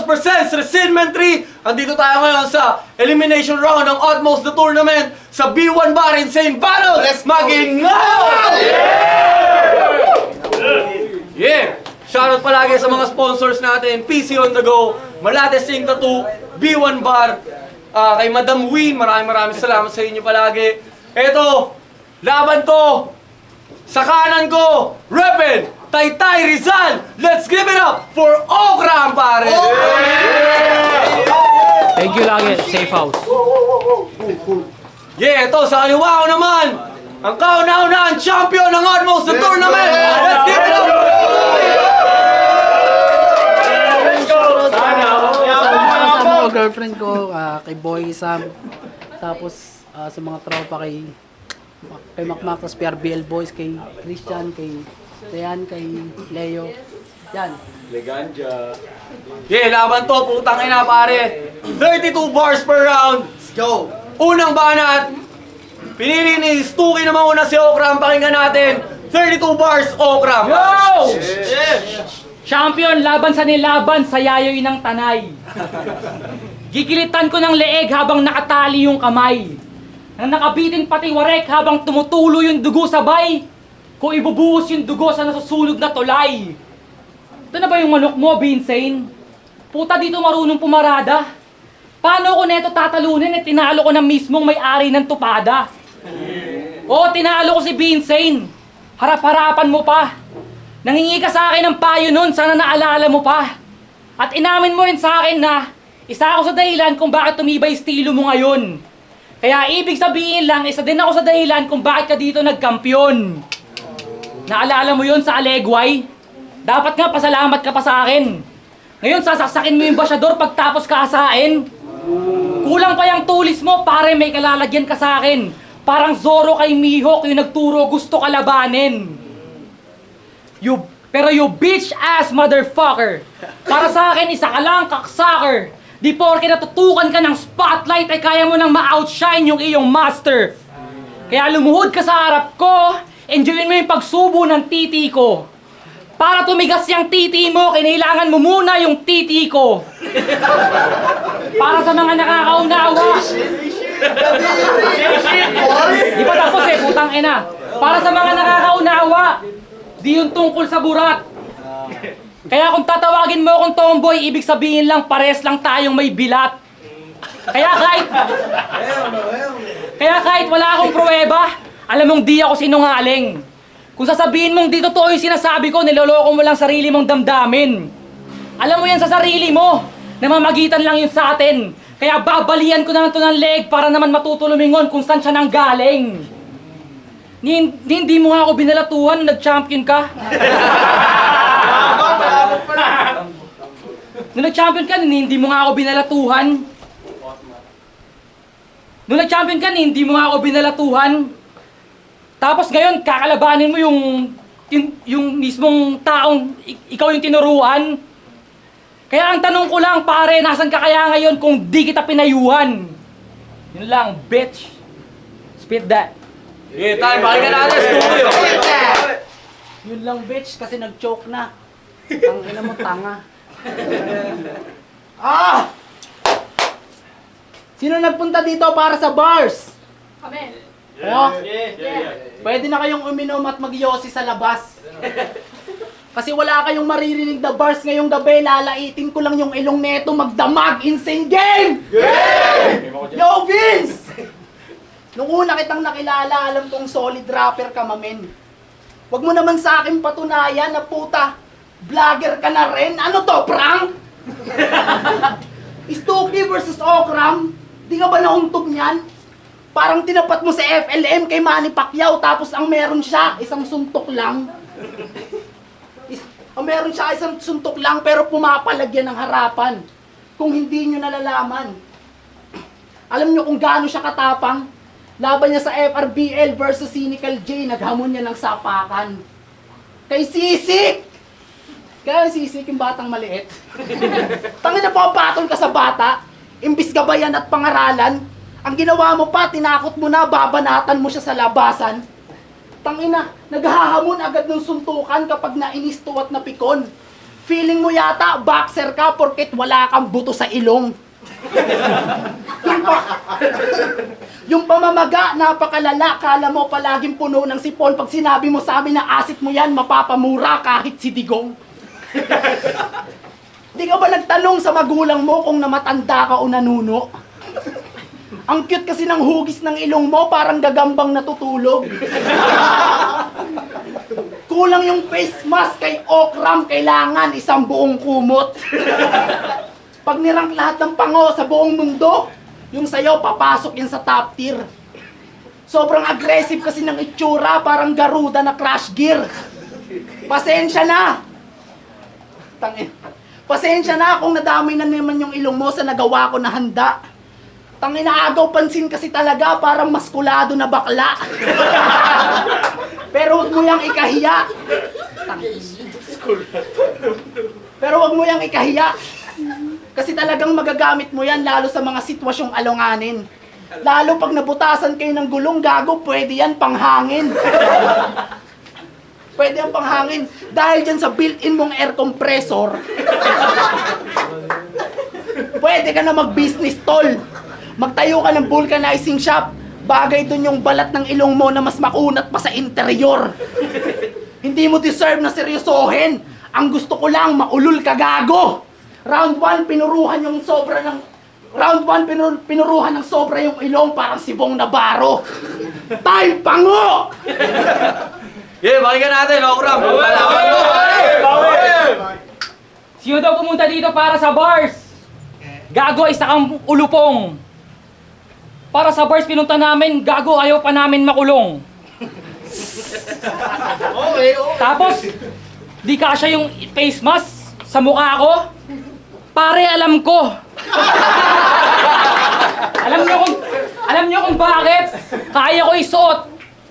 presents Resentment 3. Andito tayo ngayon sa elimination round ng Utmost the Tournament sa B1 Bar Insane Battle. Let's mag-ingay! Yeah! Shoutout palagi sa mga sponsors natin, PC on the Go, Malate Sing Tattoo, B1 Bar, kay Madam Wee, maraming salamat sa inyo palagi. Eto, laban to, sa kanan ko, Repen, Taytay Rizal. Let's give it up for Okram, pare! Thank you lagi, safe house. Yeah, ito, sa kaliwa ko naman, ang kauna-unahang champion ng Utmost the Tournament. Let's give it up! Sa mga girlfriend ko, kay Boy Sam, tapos sa mga tropa kay Macmac, tapos PRBL Boys, kay Christian, kay Tean, kay Leo. Yan. Yeah, laban to, putang ina pare. 32 bars per round. Let's go. Unang banat. Pinili ni Stuki na mauna si Okram. Pakinggan natin. 32 bars, Okram. Yo! Yeah. Champion, laban sa nilaban sa yayoy ng tanay. Gigilitan ko ng leeg habang nakatali yung kamay. Nang nakabitin pati warek habang tumutulo yung dugo sabay. Kung ibubuhos yung dugo sa nasusunog na tulay. Ito na ba yung manok mo, Binsane? Puta dito marunong pumarada. Paano ko neto tatalunin tinalo ko na mismong may-ari ng tupada? Oo, tinalo ko si Binsane. Harap-harapan mo pa. Nangingi ka sa akin ng payo nun, sana naalala mo pa. At inamin mo rin sa akin na isa ako sa dahilan kung bakit tumibay estilo mo ngayon. Kaya ibig sabihin lang, isa din ako sa dahilan kung bakit ka dito nagkampiyon. Naalala mo yun sa Alegway? Dapat nga pasalamat ka pa sa akin. Ngayon sasaksakin mo yung basyador pagtapos ka asain. Kulang pa yung tulis mo, pare may kalalagyan ka sa akin. Parang Zoro kay Mihawk yung nagturo gusto ka labanin. Pero you bitch ass motherfucker. Para sa akin isa ka lang kaksucker. Di porke natutukan ka ng spotlight ay kaya mo nang ma-outshine yung iyong master. Kaya lumuhod ka sa harap ko. Enjoyin mo yung pagsubo ng titi ko. Para tumigas yung titi mo, kinailangan mo muna yung titi ko. Para sa mga nakakaunawa. Di pa tapos putang ina. Para sa mga nakakaunawa, di yung tungkol sa burat. Kaya kung tatawagin mo akong tomboy, ibig sabihin lang pares lang tayong may bilat. Kaya kahit wala akong pruweba, alam mong di ako sinungaling. Kung sasabihin mong di totoo yung sinasabi ko, niloloko mo lang sarili mong damdamin. Alam mo yan sa sarili mo, namamagitan lang yun sa atin. Kaya babalian ko na lang ito ng leg para naman matutulumingon kung saan siya nang galing. Hindi mo nga ako binalatuhan nung nag-champion ka. Nung nag-champion ka, hindi mo nga ako binalatuhan. Nung nag-champion ka, hindi mo nga ako binalatuhan. Tapos ngayon, kakalabanin mo yung mismong taong ikaw yung tinuruan. Kaya ang tanong ko lang, pare, nasan ka kaya ngayon kung di kita pinayuhan? Yun lang, bitch. Spit that. Yeah, tayo, pakinggan natin, studio. Yun lang, bitch, kasi nag-choke na. Ang ina mo, tanga. Sino nagpunta dito para sa bars? Kami. Oh? Pwede na kayong uminom at magyosi sa labas. Kasi wala kayong maririnig na bars ngayong gabi. Lalaitin ko lang yung ilong neto magdamag. Insane game! Yo, Vince! Nung una kitang nakilala, alam kong solid rapper ka, mamen. Huwag mo naman sa akin patunayan na puta, vlogger ka na rin. Ano to, prank? Stuki versus Okram, di ka ba nauntog niyan? Parang tinapat mo sa FLM kay Manny Pacquiao tapos ang meron siya, isang suntok lang. Ang meron siya, isang suntok lang pero pumapalagyan ng harapan. Kung hindi nyo nalalaman. Alam nyo kung gaano siya katapang? Laban niya sa FRBL versus Cynical J, naghamon niya ng sapakan. Kay Sisik! Kaya Sisik yung batang maliit. Tangin na papatol ka sa bata, imbis gabayan at pangaralan, ang ginawa mo pa, tinakot mo na, babanatan mo siya sa labasan. Tangina, naghahamon agad ng suntukan kapag nainis to at napikon. Feeling mo yata, boxer ka porket wala kang buto sa ilong. Yung pamamaga, napakalala. Kala mo palaging puno ng sipon. Pag sinabi mo sa amin na asit mo yan, mapapamura kahit si Digong. Di ka ba nagtanong sa magulang mo kung namatanda ka o nanuno? Ang cute kasi ng hugis ng ilong mo, parang gagambang natutulog. Kulang yung face mask kay Okram, kailangan isang buong kumot. Pag nirank lahat ng pango sa buong mundo, yung sayo papasok yan sa top tier. Sobrang aggressive kasi ng itsura, parang Garuda na crash gear. Pasensya na! Pasensya na kung nadamay na naman yung ilong mo sa nagawa ko na handa. Tangina, agaw pansin kasi talaga, parang maskulado na bakla. Pero wag mo yang ikahiya. Pero wag mo yang ikahiya. Kasi talagang magagamit mo yan lalo sa mga sitwasyong alunganin. Lalo pag nabutasan kayo ng gulong, gago, pwede yan panghangin. Pwede yan panghangin. Dahil dyan sa built-in mong air compressor, pwede ka na mag-business tol. Magtayo ka ng vulcanizing shop. Bagay dun yung balat ng ilong mo na mas makunat pa sa interior. Hindi mo deserve na seryosohin. Ang gusto ko lang, maulol ka, gago. Round 1, pinuruhan ng sobra yung ilong, parang si Bong Navarro. Time pango! Yeah, balikan natin, Okram. Sino daw pumunta dito para sa bars? Gago, isa kang ulupong. Para sa bars pinunta namin, gago, ayaw pa namin makulong. Tapos, di kasya yung face mask sa mukha ko. Pare, alam ko. Alam niyo kung bakit? Kaya ko isuot.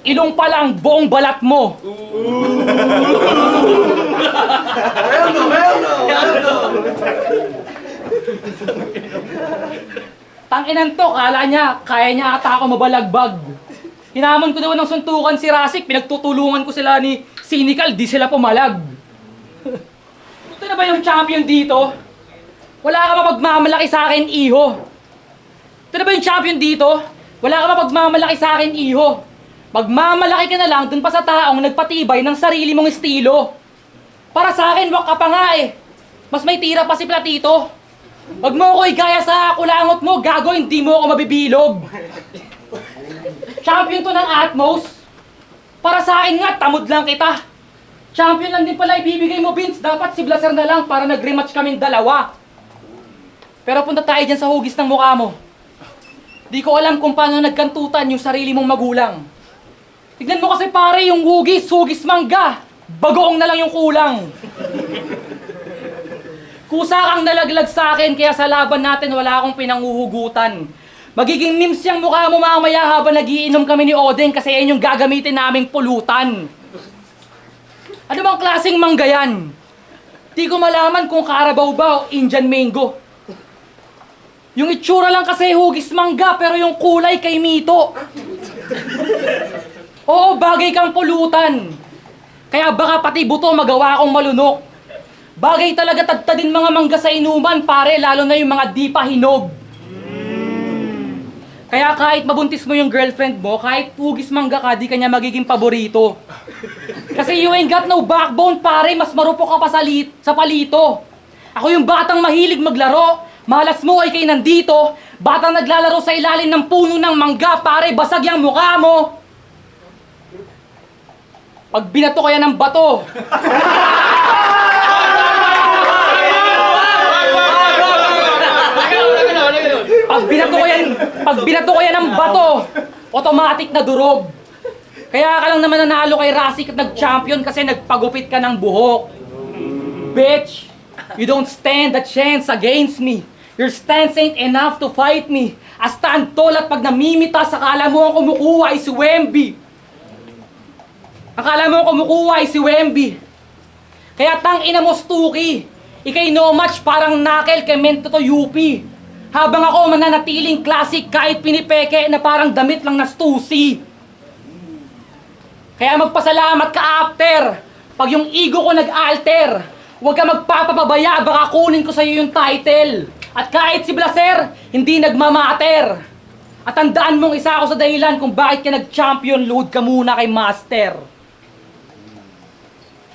Ilong pa lang, buong balat mo. Tanginan to, kala niya, kaya niya ata ako mabalagbag. Hinamon ko daw ng suntukan si Rasik, pinagtutulungan ko sila ni Cynical, di sila pumalag. Ito na ba yung champion dito? Wala ka mapagmamalaki sa akin, iho. Ito na ba yung champion dito? Wala ka mapagmamalaki sa akin, iho. Magmamalaki ka na lang dun pa sa taong nagpatibay ng sarili mong estilo. Para sa akin, wak ka pa nga eh. Mas may tira pa si Platito. Wag mo ko igaya sa kulangot mo, gago, hindi mo ako mabibilog. Champion to ng Atmos. Para sa akin nga, tamod lang kita. Champion lang din pala ibibigay mo, Vince. Dapat si Blaser na lang para nag-rematch kaming dalawa. Pero punta tayo dyan sa hugis ng mukha mo. Di ko alam kung paano nagkantutan yung sarili mong magulang. Tignan mo kasi pare, yung hugis mangga. Bagoong na lang yung kulang. Kusa kang nalaglag sa akin, kaya sa laban natin wala akong pinanguhugutan. Magiging memes yung mukha mo mamaya habang nagiinom kami ni Odeng kasi yan yung gagamitin naming pulutan. Ano bang klaseng mangga yan? Di ko malaman kung Carabao ba o Indian Mango. Yung itsura lang kasi hugis mangga pero yung kulay kay Mito. Oo, bagay kang pulutan. Kaya baka pati buto magawa akong malunok. Bagay talaga tadtadin mga mangga sa inuman, pare, lalo na yung mga di pa hinog. Kaya kahit mabuntis mo yung girlfriend mo, kahit hugis mangga ka, di kanya magiging paborito. Kasi you ain't got no backbone, pare, mas marupok ka pa sa palito. Ako yung batang mahilig maglaro, malas mo ay kay nandito, batang naglalaro sa ilalim ng puno ng mangga, pare, basag yung mukha mo. Pag binato ko yan ng bato. Pag binato ko yan ng bato, automatic na durog. Kaya ka lang naman nanalo kay Rasik at nag-champion kasi nagpagupit ka ng buhok. Bitch, you don't stand a chance against me. Your stance ain't enough to fight me. A stand tall at pag namimitas, akala mo ang kumukuha ay si Wemby. Akala mo ang kumukuha ay si Wemby. Kaya tangina mo, Stuki. Ikay no match parang knuckle kay Mento to UP. Habang ako mananatiling classic kahit pinipeke na parang damit lang na Stussy. Kaya magpasalamat ka after. Pag yung ego ko nag-alter. Huwag ka magpapapabaya, baka kunin ko sa'yo yung title. At kahit si Blaser, hindi nagmamater. At tandaan mong isa ako sa dahilan kung bakit ka nag-champion, load ka muna kay Master.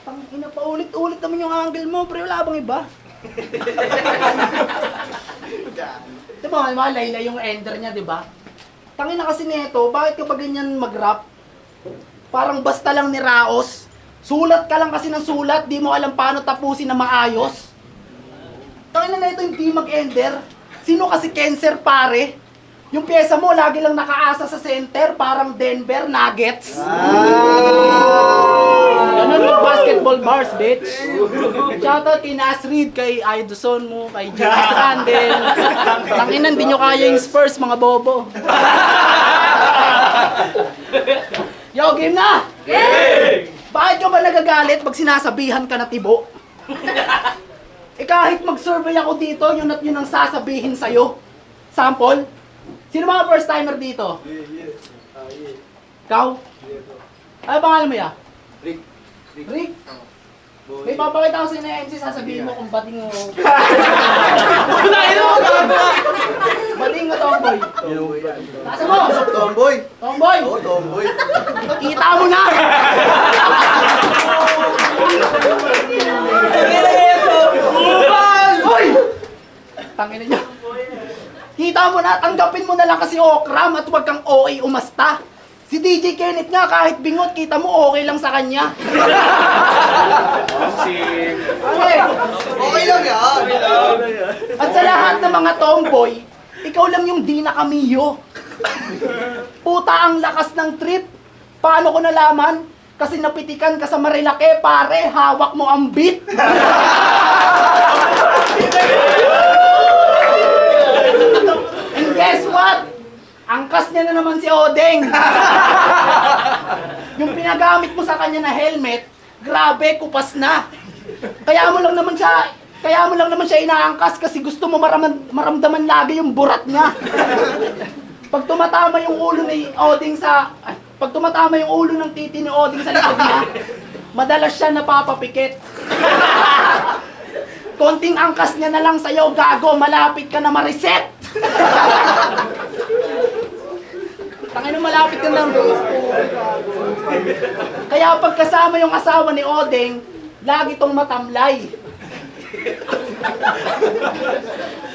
Tangina, paulit-ulit naman yung angle mo, pre, wala bang iba? Diba, malaylay yung ender niya, diba? Tangina kasi nito, bakit ka ba ganyan mag-rap? Parang basta lang ni Raos. Sulat ka lang kasi ng sulat, di mo alam paano tapusin na maayos. Tangina na ito hindi mag-ender. Sino kasi cancer, pare? Yung pyesa mo, lagi lang nakaasa sa center, parang Denver Nuggets. Ganun yung basketball bars, bitch. Shoutout kay Nas Reed, kay Idoson mo, kay Julius Randle. Tanginan, di nyo kaya yung Spurs, mga bobo. Yo, game na! Game! Bakit ka ba nagagalit pag sinasabihan ka na tibo? Kahit mag-survey ako dito, yun at yun ang sasabihin sa'yo. Sample? Sino mga first timer dito? Ikaw? Ano pangalan mo ya? Rick. Rick? May papakita ko sa inyo na MC, sasabihin mo kung bating mo. Bating mo, tomboy. Nasa mo? Tomboy! Tomboy! Oo, tomboy! Kita mo na! Hoy! Tangina niya. Kita mo na, tanggapin mo na lang kasi okram at huwag kang OA umasta. Si DJ Kenneth nga kahit bingot, kita mo okay lang sa kanya. Okay. Okay lang yan! At sa lahat ng mga tomboy, ikaw lang yung di nakamiyo. Puta ang lakas ng trip. Paano ko nalaman? Kasi napitikan ka sa Marilake, pare, hawak mo ang beat. And guess what? Angkas niya na naman si Odeng. Yung pinagamit mo sa kanya na helmet, grabe, kupas na. Kaya mo lang naman siya inaangkas kasi gusto mo maramdaman lagi yung burat niya. Pag tumatama yung ulo ng titi ni Oding sa likod niya, madalas siya napapapikit. Konting angkas niya na lang sa'yo, gago, malapit ka na ma-reset. Tangina, malapit ka na. Kaya pag kasama yung asawa ni Odeng, lagi tong matamlay.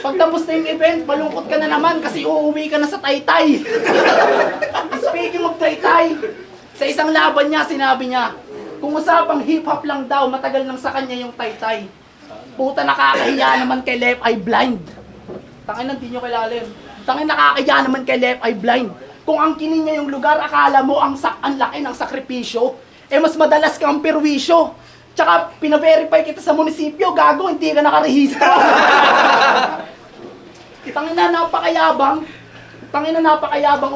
Pagtapos na yung event, malungkot ka na naman kasi uuwi ka na sa Taytay. Speaking of Taytay, sa isang laban niya, sinabi niya, kung usapang hip-hop lang daw, matagal nang sa kanya yung Taytay. Puta, nakakahiya naman kay Left Eye Blind. Tangina, hindi nyo kilalim. Tangina, nakakahiya naman kay Left Eye Blind. Kung ang kinin niya yung lugar, akala mo ang laki ng sakripisyo, mas madalas kang perwisyo. Tsaka, pina-verify kita sa munisipyo, gago, hindi ka nakarehistro. Tangina, napakayabang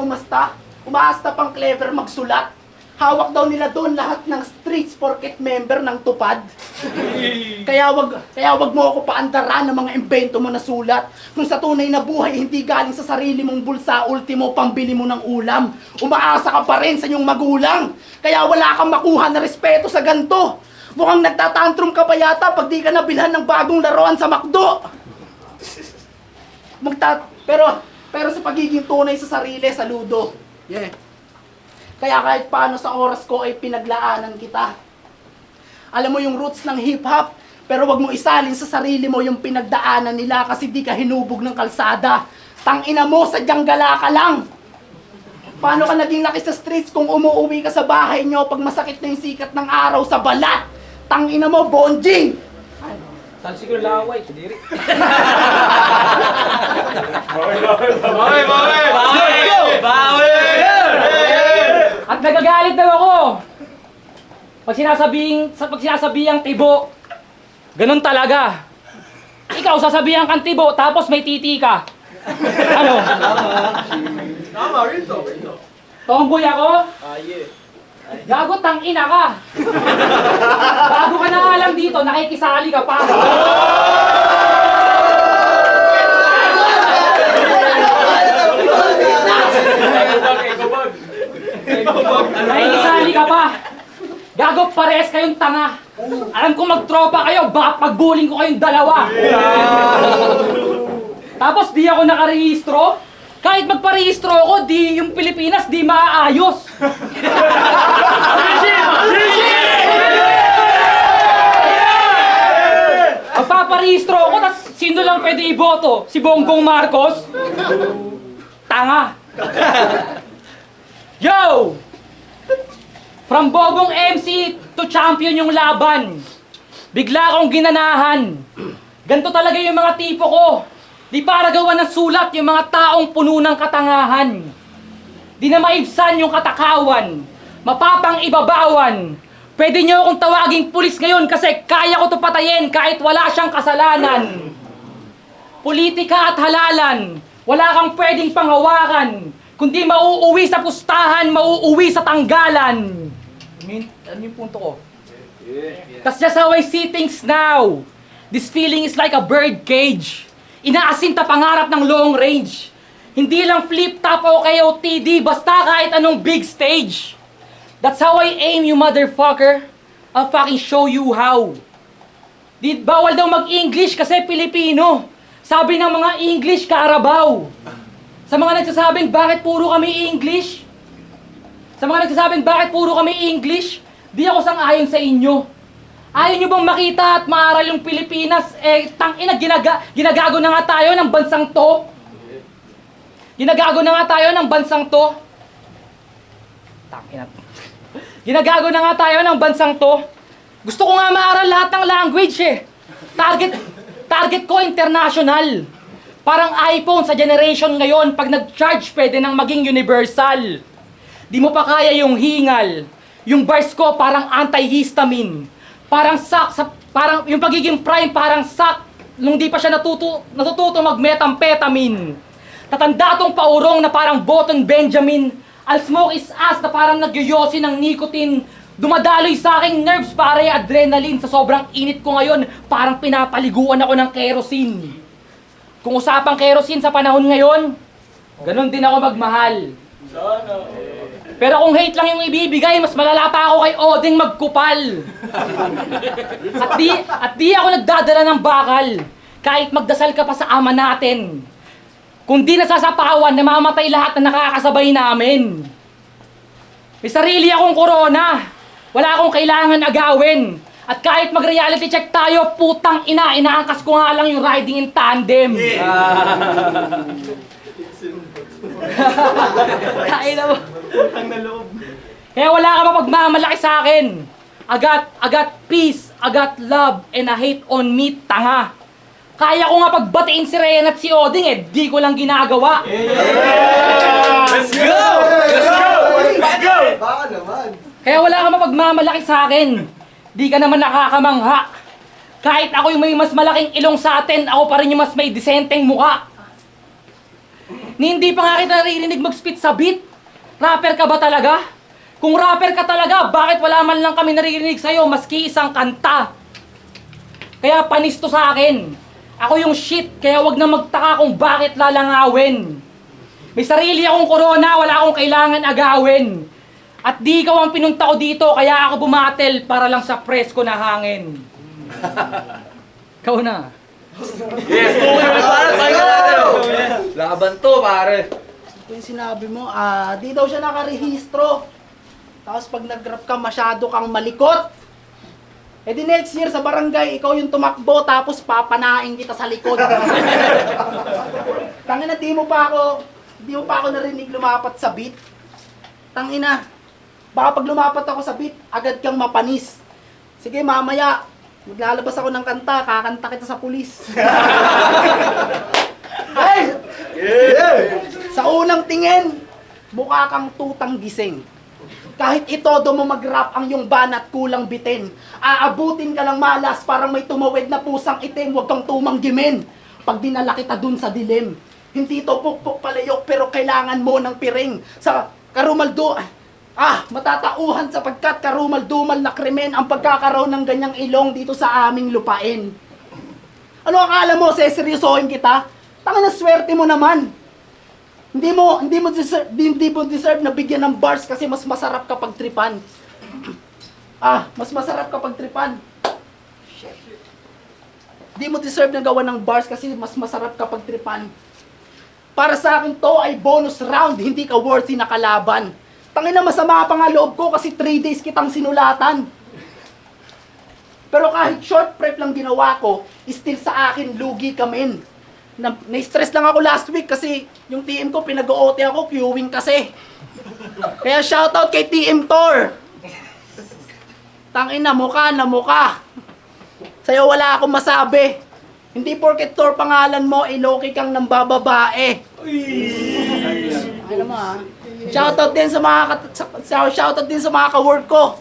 umasta. Umaasta pang clever magsulat. Hawak daw nila doon lahat ng streets porket member ng tupad. Kaya wag mo ako paandaran ng mga imbento mo na sulat. Kung sa tunay na buhay hindi galing sa sarili mong bulsa, ultimo pambili mo ng ulam. Umaasa ka pa rin sa iyong magulang. Kaya wala kang makuha na respeto sa ganto. Mukhang nagtatantrum ka pa yata pag di ka nabilhan ng bagong laruan sa McDo. Pero sa pagiging tunay sa sarili, saludo. Yeah. Kaya kahit paano sa oras ko ay pinaglaanan kita. Alam mo yung roots ng hip-hop, pero wag mo isalin sa sarili mo yung pinagdaanan nila kasi di ka hinubog ng kalsada. Tangina mo, sadyang gala ka lang. Paano ka naging laki sa streets kung umuwi ka sa bahay nyo pag masakit na yung sikat ng araw sa balat? Tangina mo, bonjing! Saan siguro laway, kudiri. Bawi! At nagagalit daw ako. Pag sinasabihang tibo, ganun talaga. Ikaw sasabihan kang tibo, tapos may titi ka. Ano? Tama, real talk. Tomboy ako? Gago, tangina ka. Bago ka na nga lang dito, nakikisali ka pa. Nakikisali ka pa. Gago, pares kayo kayong tanga. Alam ko magtropa kayo, baka pagbuling ko kayong dalawa. Tapos di ako nakarehistro. Kahit magparehistro ako, di yung Pilipinas di maaayos. Magpaparehistro ako, tas sino lang pwede iboto? Si Bongbong Marcos? Tanga. Yo! From Bobong MC to champion yung laban. Bigla akong ginanahan. Ganto talaga yung mga tipo ko. Di para gawa ng sulat yung mga taong puno ng katangahan. Di na maibsan yung katakawan. Mapapang ibabawan. Pwede nyo akong tawaging pulis ngayon kasi kaya ko to patayin kahit wala siyang kasalanan. Politika at halalan. Wala kang pwedeng panghawakan. Kundi mauuwi sa pustahan, mauuwi sa tanggalan. Ano yung punto ko? That's just how I see things now. This feeling is like a bird cage. Inaasinta pangarap ng long range. Hindi lang flip top o KOTD, basta kahit anong big stage. That's how I aim, you motherfucker. I'll fucking show you how. Di bawal daw mag-English kasi Pilipino. Sabi ng mga English, Carabao. Sa mga nagsasabing bakit puro kami English? Sa mga nagsasabing bakit puro kami English? Di ako sang-ayon sa inyo. Ayaw nyo bang makita at maaral yung Pilipinas? Tangina, ginagago na nga tayo ng bansang to. Ginagago na nga tayo ng bansang to. Tangina. Ginagago na nga tayo ng bansang to. Gusto ko nga maaral lahat ng language eh. Target ko international. Parang iPhone sa generation ngayon, pag nag-charge pwede nang maging universal. Di mo pa kaya yung hingal. Yung bars ko parang antihistamine. Parang parang yung pagiging prime parang sak nung di pa siya natututo mag-methamphetamine. Tatanda tong paurong na parang Boton Benjamin. I'll smoke is ass na parang nagyoyosi ng nicotine. Dumadaloy sa aking nerves para yung adrenaline. Sa sobrang init ko ngayon, parang pinapaliguan ako ng kerosene. Kung usapang kerosene sa panahon ngayon, ganun din ako magmahal. Pero kung hate lang yung ibibigay, mas malala pa ako kay Oding magkupal. At di ako nagdadala ng bakal. Kahit magdasal ka pa sa ama natin. Kung di nasasapawan, namamatay lahat na nakakasabay namin. May sarili akong korona. Wala akong kailangan agawin. At kahit mag-reality check tayo, putang ina, inaangkas ko nga lang yung riding in tandem. Kain na mo. Kaya wala ka mapagmamalaki sa akin. I got peace, I got love, and a hate on me, tanga. Kaya ko nga pagbatiin si Ryan at si Oding eh, di ko lang ginagawa. Let's go! Let's go! Let's go! Baka naman. Kaya wala ka mapagmamalaki sa akin. Di ka naman nakakamangha. Kahit ako yung may mas malaking ilong sa atin, ako pa rin yung mas may disenteng mukha. Hindi pa nga kita naririnig mag-spit sa beat. Rapper ka ba talaga? Kung rapper ka talaga, bakit wala man lang kami naririnig sa'yo maski isang kanta? Kaya panis to sa akin. Ako yung shit, kaya wag na magtaka kung bakit lalangawin. May sarili akong corona, wala akong kailangan agawin. At di ikaw ang pinunta ko dito, kaya ako bumatel para lang sa presko na hangin. Ikaw na. Yes! Para tayo natin! Laban to, pare! Ito yung sinabi mo, di daw siya nakarehistro. Tapos pag nag-rap ka, masyado kang malikot. Eh di next year sa barangay, ikaw yung tumakbo, tapos papanain kita sa likod. Tangina, di mo pa ako narinig lumapat sa beat. Tangina, baka pag lumapat ako sa beat, agad kang mapanis. Sige, mamaya, maglalabas ako ng kanta, kakanta kita sa pulis. Hey! Yeah! Sa unang tingin, mukha kang tutang gising. Kahit itodo mo mag-rap ang iyong banat kulang bitin. Aabutin ka ng malas parang may tumawid na pusang itim, huwag kang tumanggimin. Pag dinala kita dun sa dilim, hindi to pukpuk palayok pero kailangan mo ng piring. Sa karumaldo, matatauhan sapagkat karumal-dumal na krimen ang pagkakaroon ng ganyang ilong dito sa aming lupain. Ano akala mo, seseryosohin kita? Tanga na swerte mo naman. Hindi mo deserve na bigyan ng bars kasi mas masarap kapag tripan. Mas masarap kapag tripan. Shit. Di mo deserve na gawa ng bars kasi mas masarap kapag tripan. Para sa akin to ay bonus round, hindi ka worthy na kalaban. Tangina, masama pa nga loob ko kasi 3 days kitang sinulatan. Pero kahit short prep lang ginawa ko, still sa akin lugi ka men. Na-stress lang ako last week kasi yung team ko pinag-OT ako, queuing kasi. Kaya shoutout kay TM Tor. Tangina, mukha na mukha. Sa'yo wala akong masabi. Hindi porket Tor pangalan mo, iloki kang nang bababae. Ano mo ha? Shoutout din sa mga ka-work ko.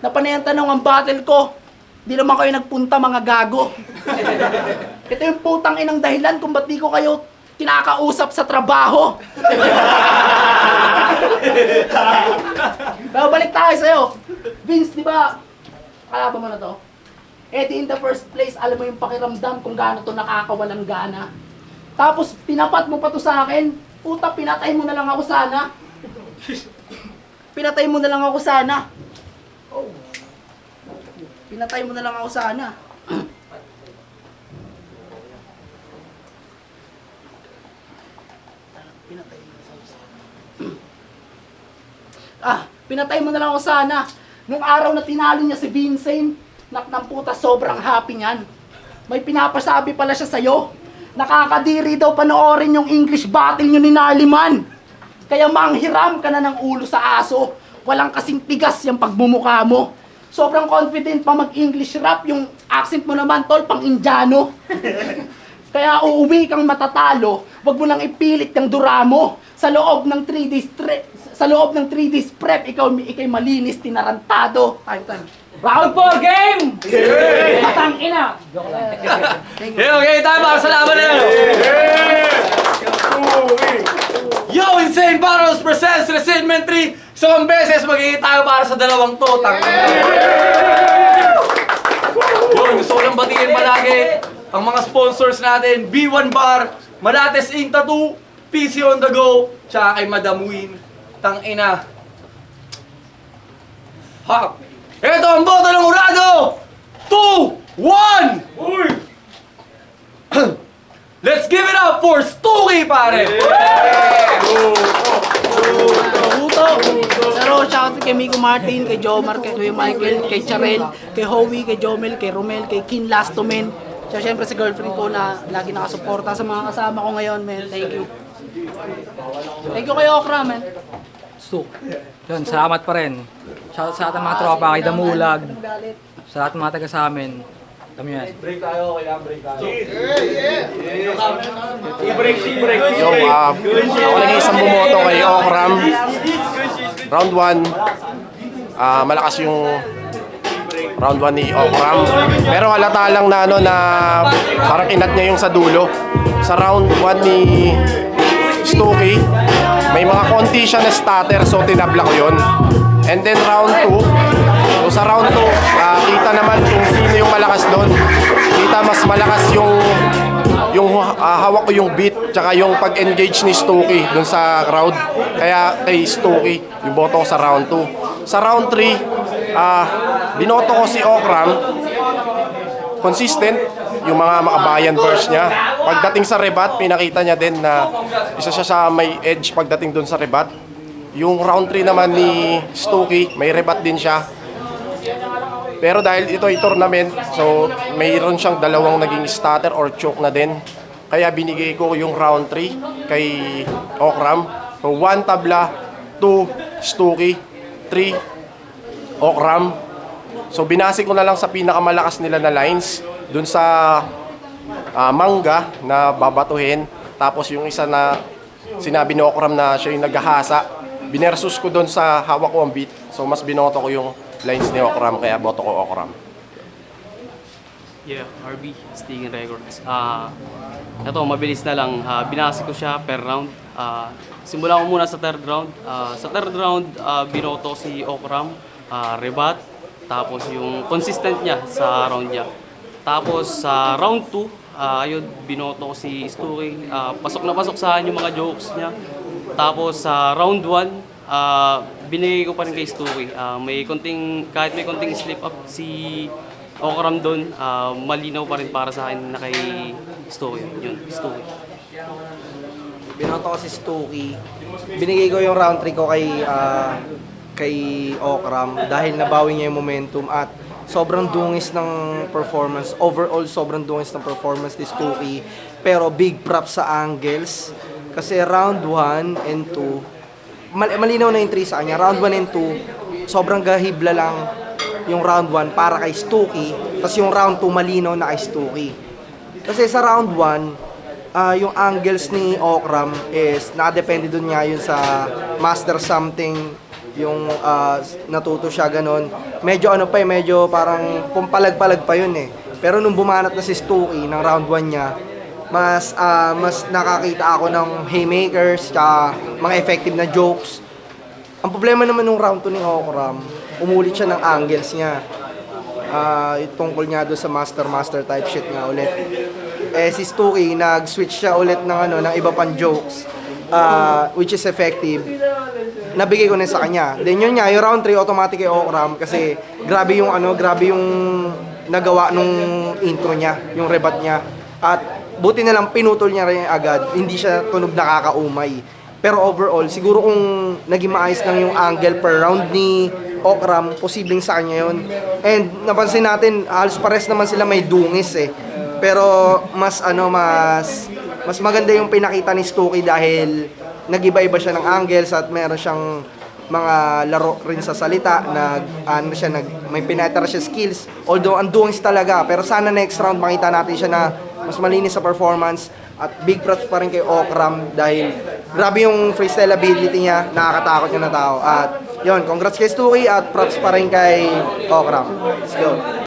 Napanay ang tanong ang battle ko. Di naman kayo nagpunta mga gago. Ito yung putang inang dahilan kung ba't di ko kayo kinakausap sa trabaho. Pero balik tayo sa'yo. Vince, di ba? Kalaban mo na to? In the first place, alam mo yung pakiramdam kung gaano to nakakawalang gana. Tapos, pinapat mo pa to sa akin. Puta, pinatay mo na lang ako sana. Pinatay mo na lang ako sana. Oh. Pinatay mo na lang ako sana. Pinatay mo na lang ako sana. Nung araw na tinalo niya si Vincent, ng puta, sobrang happy niyan. May pinapasabi pala siya sa'yo. Nakakadiri daw panoorin yung English battle niyo ni Narliman. Kaya manghiram ka na ng ulo sa aso. Walang kasing tigas yung pagmumukha mo. Sobrang confident pa mag-English rap. Yung accent mo naman, tol, pang Indiano. Kaya uuwi kang matatalo. Wag mo nang ipilit yung dura mo. Sa loob ng 3 days prep, ikaw malinis, tinarantado. Time. Round 4 game! Matang ina! Joke lang. Okay, tayo para sa laban na yun. Yo, Insane Battles presents Resentment 3. Isang beses magiging tayo para sa dalawang to. Yun, gusto ko lang batiin palagi ang mga sponsors natin. B1 Bar, Malates Ink Tattoo, PC on the Go, tsaka kay Madam Win. Tangina. Ha! Ito ang boto ng Urado! 2, 1! Uy! Let's give it up for Stuki, pare! Huto. Pero shoutout kay Miko Martin, kay Jomar, kay Kuya Michael, kay Charel, kay Howie, kay Jomel, kay Romel, kay Kin Lastomen. Siya syempre si girlfriend ko na lagi nakasuporta sa mga kasama ko ngayon, man. Thank you. Thank you kay Okra, man. So, yun, salamat pa rin. Shoutout sa ating mga tropa, kay Damulag, sa lahat ng mga taga sa amin. Kami yan. Break tayo, kailangan break tayo. Yo, ako naging isang bumoto kay Okram. Round 1, malakas yung round 1 ni Okram. Pero halata lang na na parang inat niya yung sa dulo. Sa round 1 ni Stuki, may mga konti siya na stutter, so tinabla ko yun. And then round 2, so sa round 2, kita naman kung sino yung malakas doon. Kita mas malakas yung hawak ko yung beat, tsaka yung pag-engage ni Stuki doon sa crowd. Kaya kay Stuki, yung boto ko sa round 2. Sa round 3, binoto ko si Okram. Consistent yung mga makabayan verse niya. Pagdating sa rebat, pinakita niya din na isa siya sa may edge pagdating doon sa rebat. Yung round 3 naman ni Stuki, may rebat din siya. Pero dahil ito ay tournament, so mayroon siyang dalawang naging stutter or choke na din. Kaya binigay ko yung round 3 kay Okram. So 1 tabla, 2 Stuki, 3 Okram. So binasi ko na lang sa pinakamalakas nila na lines dun sa manga na babatuhin. Tapos yung isa na sinabi ni Okram na siya yung naghahasa, binersus ko dun sa hawak ko ang beat. So mas binoto ko yung lines ni Okram, kaya boto ko Okram. Yeah, RB, Stinging Records. Ito, mabilis na lang. Binasi ko siya per round. Simula ko muna sa third round. Sa third round, binoto si Okram, rebat. Tapos yung consistent niya sa round niya. Tapos sa round 2, ayun, binoto ko si Stuki. Pasok na pasok sa akin yung mga jokes niya. Tapos sa round 1, binigay ko pa rin kay Stuki. Kahit may konting slip up si Okram doon, malinaw pa rin para sa akin na kay Stuki. Yun, Stuki. Binoto ko si Stuki. Binigay ko yung round 3 ko kay Okram dahil nabawi niya yung momentum at sobrang dungis ng performance. Overall, sobrang dungis ng performance ni Stuki. Pero big props sa angles. Kasi round 1 and 2, malinaw na yung 3 sa kanya. Round 1 and 2, sobrang gahibla lang yung round 1 para kay Stuki. Tapos yung round 2, malinaw na kay Stuki. Kasi sa round 1, yung angles ni Okram is nakadepende dun nga yun sa master something, yung natuto siya ganon. Medyo medyo parang pumpalag-palag pa yun eh. Pero nung bumanat na si Stuki ng round 1 niya, mas nakakita ako ng haymakers, tsaka mga effective na jokes. Ang problema naman nung round 2 ni Okram, umulit siya ng angles niya. Tungkol nga doon sa master type shit nga ulit. Si Stuki, nag-switch siya ulit ng iba pang jokes, which is effective. Nabigay ko na sa kanya. Then yun nga, yung round 3 automatic kay Okram kasi grabe yung nagawa nung intro niya, yung rebat niya. At buti na lang pinutol niya rin agad, hindi siya tunog nakakaumay. Pero overall, siguro kung naging maayos lang yung angle per round ni Okram, posibleng sa kanya yun. And napansin natin, halos pares naman sila may dungis eh. Pero mas maganda yung pinakita ni Stuki dahil nag-iba-iba siya ng angles at meron siyang mga laro rin sa salita, may pinatara siya skills. Although ang dungis talaga, pero sana next round makita natin siya na mas malinis sa performance. At big props pa rin kay Okram dahil grabe yung freestyle ability niya, nakakatakot yung na tao. At yun, congrats kay Stuki at props pa rin kay Okram. Let's go.